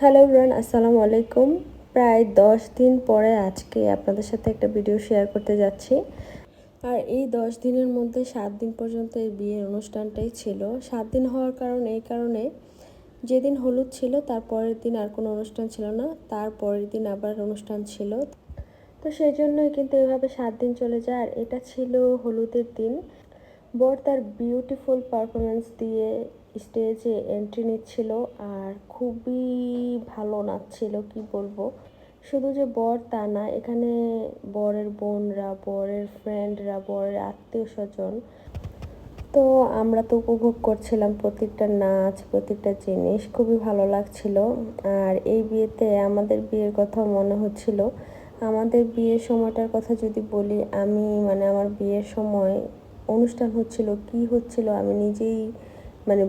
Hello everyone, আসসালামু আলাইকুম। প্রায় 10 দিন পরে আজকে আপনাদের সাথে একটা ভিডিও শেয়ার করতে যাচ্ছি। আর এই 10 দিনের মধ্যে 7 দিন পর্যন্ত এই বিয়ের অনুষ্ঠানটাই ছিল। 7 দিন হওয়ার কারণে যেদিন হলুদ ছিল তার পরের দিন আর কোনো অনুষ্ঠান ছিল না, তার পরের দিন আবার অনুষ্ঠান ছিল। তো সেই জন্যই কিন্তু এভাবে 7 দিন চলে যায়। আর এটা ছিল হলুদের দিন। বর তার বিউটিফুল পারফরমেন্স দিয়ে স্টেজে এন্ট্রি নিচ্ছিল আর খুবই ভালো নাচছিল, কি বলবো। শুধু যে বর তা না, এখানে বরের বোনরা, বরের ফ্রেন্ডরা, বরের আত্মীয় স্বজন, তো আমরা তো উপভোগ করছিলাম প্রত্যেকটা নাচ, প্রত্যেকটা জিনিস খুবই ভালো লাগছিল। আর এই বিয়েতে আমাদের বিয়ের কথা মনে হচ্ছিল। আমাদের বিয়ের সময়টার কথা যদি বলি, আমি আমার বিয়ের সময় অনুষ্ঠান হচ্ছিল কি হচ্ছিল আমি নিজেই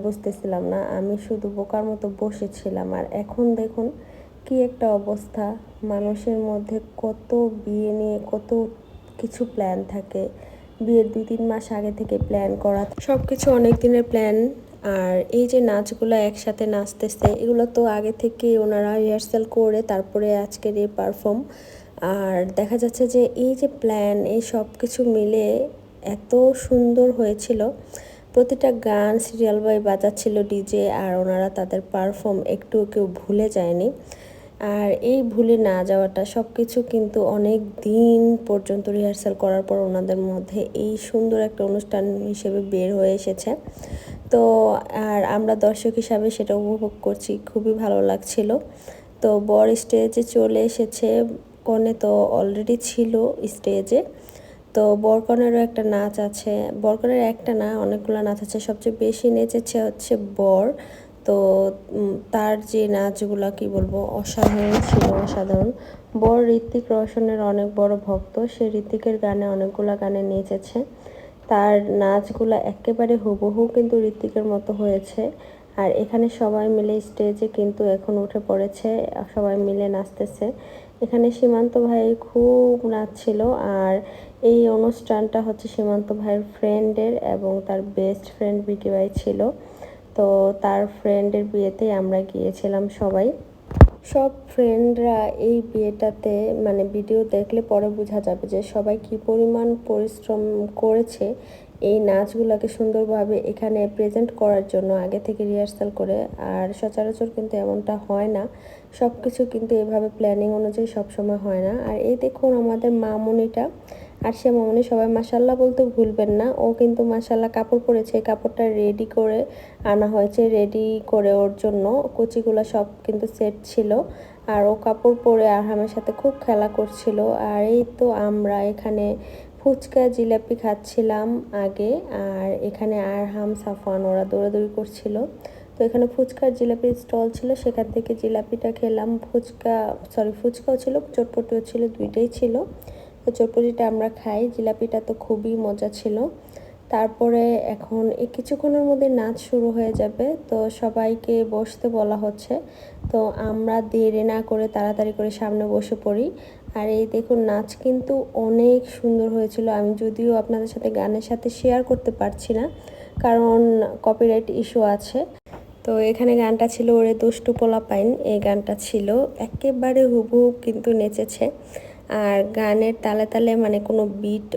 বুঝতেছিলাম না। আমি শুধু বোকার মতো বসেছিলাম। আর এখন দেখুন কি একটা অবস্থা। মানুষের মধ্যে কত বিয়ে নিয়ে কত কিছু প্ল্যান থাকে। বিয়ের 2-3 মাস আগে থেকে প্ল্যান করা, সব কিছু অনেক দিনের প্ল্যান। আর এই যে নাচগুলো একসাথে নাচতেছে, এগুলো তো আগে থেকে ওনারা রিহার্সাল করে তারপরে আজকের এই পারফর্ম। আর দেখা যাচ্ছে যে এই যে প্ল্যান, এই সব কিছু মিলে এত সুন্দর হয়েছিল। প্রতিটা গান সিরিয়াল বাই বাজাচ্ছিল ডিজে, আর ওনারা তাদের পারফর্ম একটু কেউ ভুলে যায়নি। আর এই ভুলে না যাওয়াটা, সব কিছু কিন্তু অনেক দিন পর্যন্ত রিহার্সাল করার পর ওনাদের মধ্যে এই সুন্দর একটা অনুষ্ঠান হিসেবে বের হয়ে এসেছে। তো আর আমরা দর্শক হিসাবে সেটা উপভোগ করছি, খুবই ভালো লাগছিল। তো বর স্টেজে চলে এসেছে, কনে তো অলরেডি ছিল স্টেজে। তো বরকনেরও একটা নাচ আছে, বরকনের একটা না অনেকগুলো নাচ আছে। সবচেয়ে বেশি নেচেছে হচ্ছে বর। তো তার যে নাচগুলো কি বলবো, অসাধারণ ছিল, অসাধারণ। বর ঋত্বিক রোশনের অনেক বড় ভক্ত, সে ঋত্বিকের গানে অনেকগুলো গানে নেচেছে। তার নাচগুলো একেবারে হুবহু কিন্তু ঋত্বিকের মতো হয়েছে। আর এখানে সবাই মিলে স্টেজে কিন্তু এখন উঠে পড়েছে, সবাই মিলে নাচতেছে। এখানে সীমান্ত ভাই খুব নাচছিল। আর এই অনুষ্ঠানটা হচ্ছে সীমান্ত ভাইয়ের ফ্রেন্ডের, এবং তার বেস্ট ফ্রেন্ড বিকি ভাই ছিল। তো তার ফ্রেন্ডের বিয়েতেই আমরা গিয়েছিলাম সবাই। সব ফ্রেন্ডরা এই বিয়েটাতে ভিডিও দেখলে পরে বোঝা যাবে যে সবাই কি পরিমাণ পরিশ্রম করেছে এই নাচগুলোকে সুন্দরভাবে এখানে প্রেজেন্ট করার জন্য, আগে থেকে রিহার্সাল করে। আর সচরাচর কিন্তু এমনটা হয় না, সব কিছু কিন্তু এভাবে প্ল্যানিং অনুযায়ী সবসময় হয় না। আর এই দেখুন আমাদের মামুনিটা, আর সে মামুনি সবাই মাসাল্লাহ বলতে ভুলবেন না, ও কিন্তু মাসাল্লাহ কাপড় পরেছে, এই কাপড়টা রেডি করে আনা হয়েছে, রেডি করে ওর জন্য কুচিগুলো সব কিন্তু সেট ছিল। আর ও কাপড় পরে আরহামের সাথে খুব খেলা করছিল। আর এই তো আমরা এখানে ফুচকা জিলাপি খাচ্ছিলাম আগে, আর এখানে আরহাম সাফওয়ান ওরা দৌড়াদৌড়ি করছিল। তো এখানে ফুচকার জিলাপির স্টল ছিল, সেখান থেকে জিলাপিটা খেলাম। ফুচকাও ছিল, চটপটিও ছিল, দুইটাই ছিল। তো চটপটিটা আমরা খাই, জিলাপিটা তো খুবই মজা ছিল। তারপরে এখন এই কিছুক্ষণের মধ্যে নাচ শুরু হয়ে যাবে, তো সবাইকে বসতে বলা হচ্ছে। তো আমরা দেরি না করে তাড়াতাড়ি করে সামনে বসে পড়ি। আর এই দেখুন নাচ কিন্তু অনেক সুন্দর হয়েছিল। আমি যদিও আপনাদের সাথে গানের সাথে শেয়ার করতে পারছি না, কারণ কপিরাইট ইস্যু আছে। তো এখানে গানটা ছিল ওরে দুষ্টু পোলাপাইন, এই গানটা ছিল, একেবারে হুবহু কিন্তু নেচেছে। আর গানের তালে তালে কোনো বিট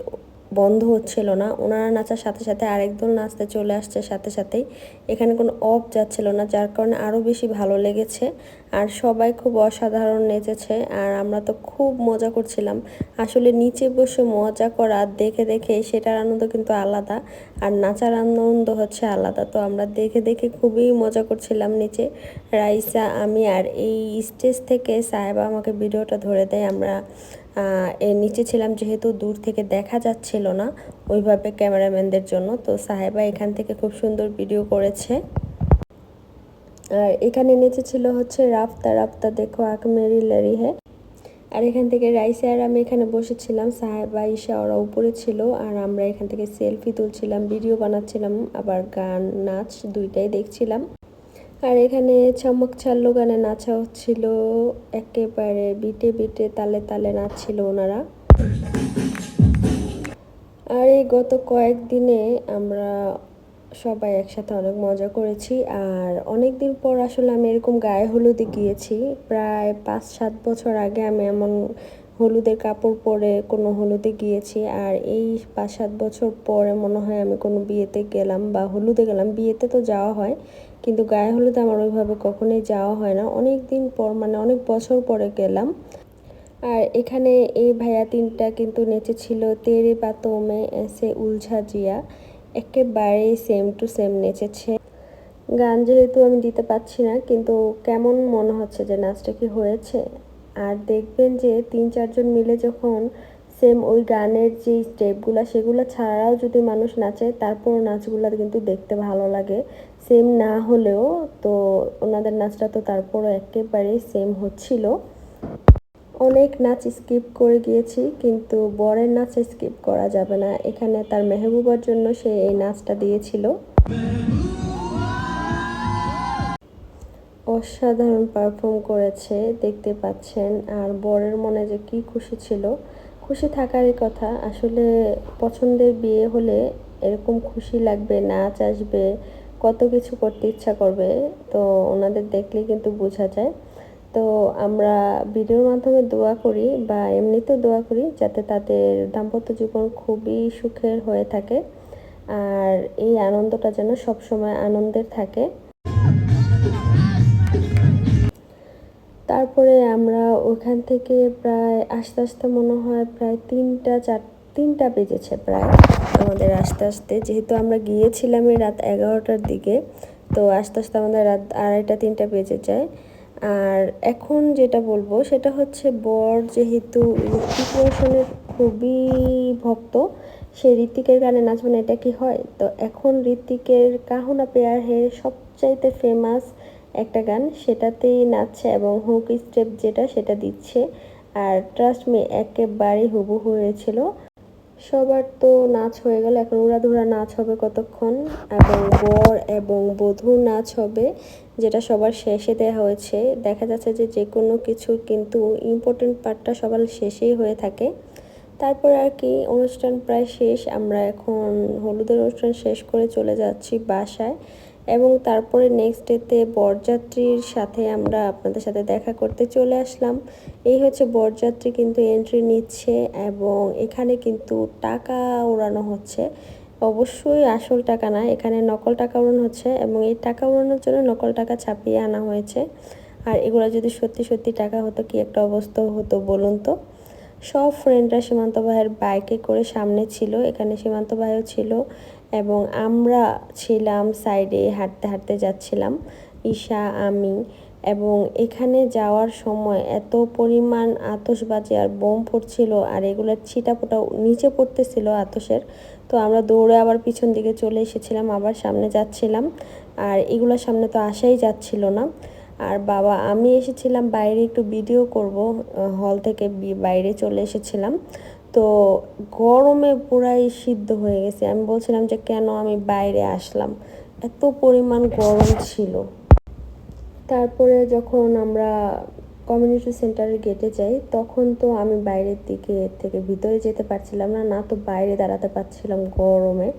বন্ধ হচ্ছিল না, ওনারা নাচার সাথে সাথে আরেকদল নাচতে চলে আসছে সাথে সাথেই। এখানে কোনো অফ যাচ্ছিল না, যার কারণে আরও বেশি ভালো লেগেছে। আর সবাই খুব অসাধারণ নেচেছে, আর আমরা তো খুব মজা করছিলাম। আসলে নিচে বসে মজা করা দেখে দেখে সেটার আনন্দ কিন্তু আলাদা, আর নাচার আনন্দ হচ্ছে আলাদা। তো আমরা দেখে দেখে খুবই মজা করছিলাম নিচে, রাইসা, আমি। আর এই স্টেজ থেকে সাহেবা আমাকে ভিডিওটা ধরে দেয়। আমরা এর নিচে ছিলাম, যেহেতু দূর থেকে দেখা যাচ্ছিল না ওইভাবে ক্যামেরাম্যানদের জন্য, তো সাহেবা এখান থেকে খুব সুন্দর ভিডিও করেছে। আর এখানে নিচে ছিল হচ্ছে রাফতা রাফতা দেখো আঁখ মেরি লড়ি হ্যাঁ। আর এখান থেকে রাইসা আর আমি এখানে বসেছিলাম, সাহেবা ঈশা ওরা উপরে ছিল। আর আমরা এখান থেকে সেলফি তুলছিলাম, ভিডিও বানাচ্ছিলাম, আবার গান নাচ দুইটাই দেখছিলাম। আর এখানে চমক চাল্লু গানে নাচা হচ্ছিল, একেবারে বিটে বিটে তালে তালে নাচছিল ওনারা। আর এই গত কয়েকদিনে আমরা সবাই একসাথে অনেক মজা করেছি। আর অনেক দিন পর আসলে আমি এরকম গায়ে হলুদে গিয়েছি। প্রায় 5-7 বছর আগে আমি এমন হলুদের কাপড় পরে কোনো হলুদে গিয়েছি। আর এই 5-7 বছর পরে মনে হয় আমি কোনো বিয়েতে গেলাম বা হলুদে গেলাম। বিয়েতে তো যাওয়া হয়, কিন্তু গায়ে হলুদে আমার ওইভাবে কখনোই যাওয়া হয় না। অনেক দিন পর, মানে অনেক বছর পরে গেলাম। আর এখানে এই ভাইয়া তিনটা কিন্তু নেচেছিল তেরে বাতোं में ऐसे उलझा जिया, একেবারেই সেম টু সেম নেচেছে। গান যেহেতু আমি দিতে পারছি না, কিন্তু কেমন মনে হচ্ছে যে নাচটা কি হয়েছে। আর দেখবেন যে 3-4 জন মিলে যখন সেম ওই গানের যে স্টেপগুলো সেগুলো ছাড়াও যদি মানুষ নাচে, তারপর নাচগুলো কিন্তু দেখতে ভালো লাগে। সেম না হলেও তো ওনাদের নাচটা তো তারপরও একেবারেই সেম হচ্ছিল। অনেক নাচ স্কিপ করে গিয়েছি, কিন্তু বরের নাচ স্কিপ করা যাবে না। এখানে তার মেহবুবার জন্য সে এই নাচটা দিয়েছিল। অসাধারণ পারফর্ম করেছে, দেখতে পাচ্ছেন। আর বরের মনে যে কি খুশি ছিল, খুশি থাকারই কথা। আসলে পছন্দের বিয়ে হলে এরকম খুশি লাগবে, নাচ আসবে, কত কিছু করতে ইচ্ছা করবে। তো ওনাদের দেখলেই কিন্তু বোঝা যায়। তো আমরা ভিডিওর মাধ্যমে দোয়া করি বা এমনিতেও দোয়া করি যাতে তাদের দাম্পত্য জীবন খুবই সুখের হয়ে থাকে। আর এই আনন্দটা যেন সবসময় আনন্দের থাকে। তারপরে আমরা ওখান থেকে প্রায় আস্তে আস্তে মনে হয় প্রায় 3টা বেজেছে প্রায় আমাদের আস্তে আস্তে, যেহেতু আমরা গিয়েছিলাম এই রাত 11টার দিকে। তো আস্তে আস্তে আমাদের রাত 2:30-3টা বেজে যায়। আর এখন যেটা বলবো সেটা হচ্ছে, বর যেহেতু ঋত্বিক রোশনের খুবই ভক্ত, সে ঋত্বিকের গানে নাচবে না এটা কি হয়। তো এখন ঋত্বিকের কাহো না প্যার হে সবচাইতে ফেমাস একটা গান, সেটাতেই নাচছে এবং হুক স্টেপ যেটা সেটা দিচ্ছে। আর ট্রাস্ট মি একেবারেই হুবহু হয়েছিল। সবার তো নাচ হয়ে গেল, এখন উড়াধুরা নাচ হবে কতক্ষণ, এবং বর এবং বধূর নাচ হবে, যেটা সবার শেষে দেওয়া হয়েছে। দেখা যাচ্ছে যে যে কোনো কিছু কিন্তু ইম্পর্টেন্ট পার্টটা সবার শেষেই হয়ে থাকে। তারপরে আর কি অনুষ্ঠান প্রায় শেষ, আমরা এখন হলুদের অনুষ্ঠান শেষ করে চলে যাচ্ছি বাসায়। এবং তারপরে নেক্সট ডেতে বরযাত্রীর সাথে আমরা আপনাদের সাথে দেখা করতে চলে আসলাম। এই হচ্ছে বরযাত্রী কিন্তু এন্ট্রি নিচ্ছে, এবং এখানে কিন্তু টাকা ওড়ানো হচ্ছে। অবশ্যই আসল টাকা না, এখানে নকল টাকা উড়ানো হচ্ছে, এবং এই টাকা উড়ানোর জন্য নকল টাকা ছাপিয়ে আনা হয়েছে। আর এগুলো যদি সত্যি সত্যি টাকা হতো, কি একটা অবস্থা হতো বলুন তো। সব ফ্রেন্ডরা সীমান্ত ভাইয়ের বাইকে করে সামনে ছিল, এখানে সীমান্ত ভাইও ছিল, এবং আমরা ছিলাম সাইডে হাঁটতে হাঁটতে যাচ্ছিলাম, ঈশা, আমি। এবং এখানে যাওয়ার সময় এত পরিমাণ আতশবাজি আর বোম পড়ছিল, আর এগুলোর ছিটাফোটা নিচে পড়তেছিল আতশের। তো আমরা দৌড়ে আবার পিছন দিকে চলে এসেছিলাম, আবার সামনে যাচ্ছিলাম। আর এগুলোর সামনে তো আসাই যাচ্ছিল না। আর বাবা আমি এসেছিলাম বাইরে একটু ভিডিও করব, হল থেকে বাইরে চলে এসেছিলাম। তো গরমে পুরাই সিদ্ধ হয়ে গেছে, আমি বলছিলাম যে কেন আমি বাইরে আসলাম, এত পরিমাণ গরম ছিল। তারপরে যখন আমরা কমিউনিটি সেন্টারের গেটে যাই, তখন তো আমি বাইরের দিকে থেকে ভিতরে যেতে পারছিলাম না, না তো বাইরে দাঁড়াতে পারছিলাম গরমে।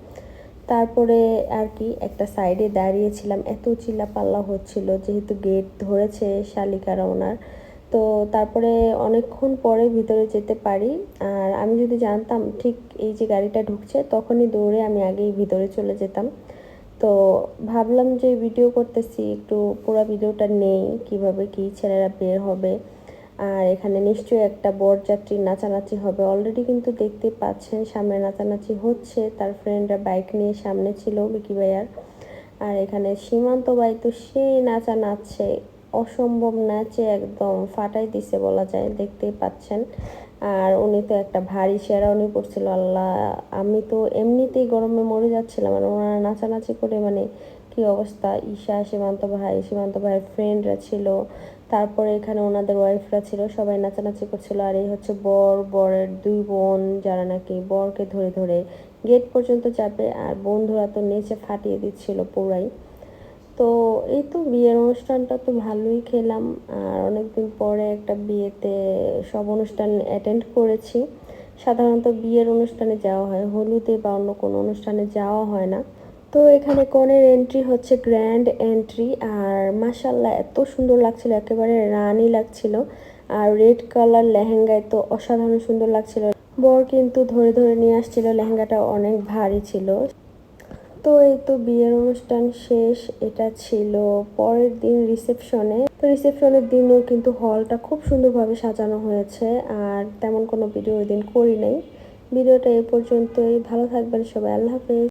তারপরে আর কি একটা সাইডে দাঁড়িয়েছিলাম, এত চিল্লাপাল্লা হচ্ছিল যেহেতু গেট ধরেছে শালিকারা ওনার। তো তারপরে অনেকক্ষণ পরে ভিতরে যেতে পারি। আর আমি যদি জানতাম ঠিক এই যে গাড়িটা ঢুকছে, তখনই দৌড়ে আমি আগেই ভিতরে চলে যেতাম। তো ভাবলাম যে ভিডিও করতেছি, একটু পুরো ভিডিওটা নেই কিভাবে কি ছেলেরা বের হবে। আর এখানে নিশ্চয়ই একটা বরযাত্রীর নাচানাচি হবে, অলরেডি কিন্তু দেখতে পাচ্ছেন সামনে নাচানাচি হচ্ছে, তার ফ্রেন্ডরা বাইক নিয়ে সামনে ছিল বিকি ভাইয়ার। আর এখানে সীমান্ত ভাই তো সেই নাচা নাচছে, অসম্ভব নাচে একদম ফাটাই দিছে বলা যায়, দেখতেই পাচ্ছেন। আর উনি তো একটা ভারী শেরওয়ানি পরছিল, আল্লাহ, আমি তো এমনিতেই গরমে মরে যাচ্ছিলাম, আর ওনারা নাচানাচি করে মানে কি অবস্থা। ঈশা, সীমান্ত ভাইয়ের ফ্রেন্ডরা ছিল, তারপরে এখানে ওনাদের ওয়াইফরা ছিল, সবাই নাচানাচি করছিল। আর এই হচ্ছে বরের দুই বোন, যারা নাকি বরকে ধরে ধরে গেট পর্যন্ত যাবে, আর বন্ধুরা তো নেচে ফাটিয়ে দিচ্ছিল পুরাই। তো এই তো বিয়ের অনুষ্ঠানটা তো ভালোই খেলাম। আর অনেকদিন পরে একটা বিয়েতে সব অনুষ্ঠান অ্যাটেন্ড করেছি। সাধারণত বিয়ের অনুষ্ঠানে যাওয়া হয়, হলুদে বা অন্য কোনো অনুষ্ঠানে যাওয়া হয় না। তো এখানে কনের এন্ট্রি হচ্ছে গ্র্যান্ড এন্ট্রি, আর মাশাল্লাহ এত সুন্দর লাগছিল, একেবারে রানী লাগছিল। আর রেড কালার লেহেঙ্গায় তো অসাধারণ সুন্দর লাগছিল। বর কিন্তু ধরে ধরে নিয়ে আসছিল, লেহেঙ্গাটা অনেক ভারী ছিল। তো এই তো বিয়ের অনুষ্ঠান শেষ, এটা ছিল পরের দিন রিসেপশনে। তো রিসেপশনের দিনও কিন্তু হলটা খুব সুন্দরভাবে সাজানো হয়েছে, আর তেমন কোনো ভিডিও ওই দিন করি নাই। ভিডিওটা এই পর্যন্তই, ভালো থাকবেন সবাই, আল্লাহ হাফেজ।